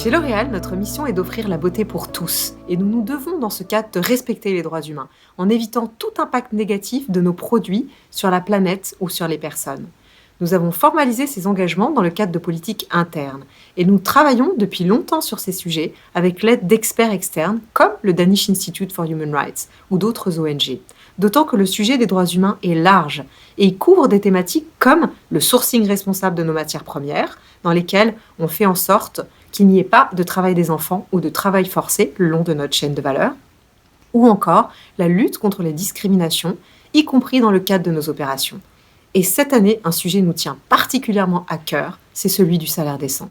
Chez L'Oréal, notre mission est d'offrir la beauté pour tous. Et nous nous devons dans ce cadre de respecter les droits humains, en évitant tout impact négatif de nos produits sur la planète ou sur les personnes. Nous avons formalisé ces engagements dans le cadre de politiques internes. Et nous travaillons depuis longtemps sur ces sujets avec l'aide d'experts externes comme le Danish Institute for Human Rights ou d'autres ONG. D'autant que le sujet des droits humains est large et il couvre des thématiques comme le sourcing responsable de nos matières premières, dans lesquelles on fait en sorte qu'il n'y ait pas de travail des enfants ou de travail forcé le long de notre chaîne de valeur, ou encore la lutte contre les discriminations, y compris dans le cadre de nos opérations. Et cette année, un sujet nous tient particulièrement à cœur, c'est celui du salaire décent.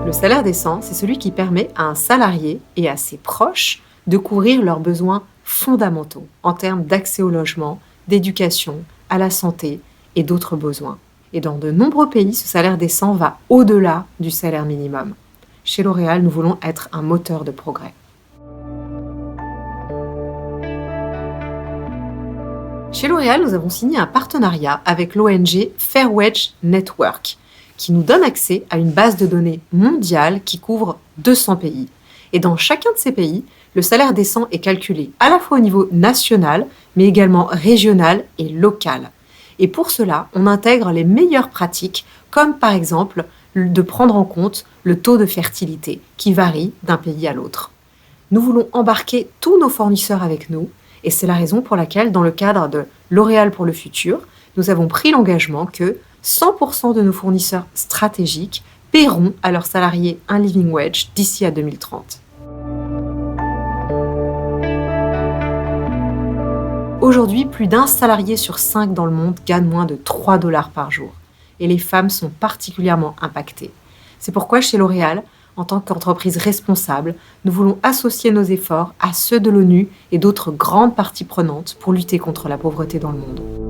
Le salaire décent, c'est celui qui permet à un salarié et à ses proches de couvrir leurs besoins fondamentaux en termes d'accès au logement, d'éducation, à la santé et d'autres besoins. Et dans de nombreux pays, ce salaire décent va au-delà du salaire minimum. Chez L'Oréal, nous voulons être un moteur de progrès. Chez L'Oréal, nous avons signé un partenariat avec l'ONG Fair Wage Network, qui nous donne accès à une base de données mondiale qui couvre 200 pays. Et dans chacun de ces pays, le salaire décent est calculé à la fois au niveau national, mais également régional et local. Et pour cela, on intègre les meilleures pratiques, comme par exemple de prendre en compte le taux de fertilité, qui varie d'un pays à l'autre. Nous voulons embarquer tous nos fournisseurs avec nous, et c'est la raison pour laquelle, dans le cadre de L'Oréal pour le futur, nous avons pris l'engagement que 100% de nos fournisseurs stratégiques paieront à leurs salariés un living wage d'ici à 2030. Aujourd'hui, plus d'un salarié sur 5 dans le monde gagne moins de 3 $ par jour. Et les femmes sont particulièrement impactées. C'est pourquoi chez L'Oréal, en tant qu'entreprise responsable, nous voulons associer nos efforts à ceux de l'ONU et d'autres grandes parties prenantes pour lutter contre la pauvreté dans le monde.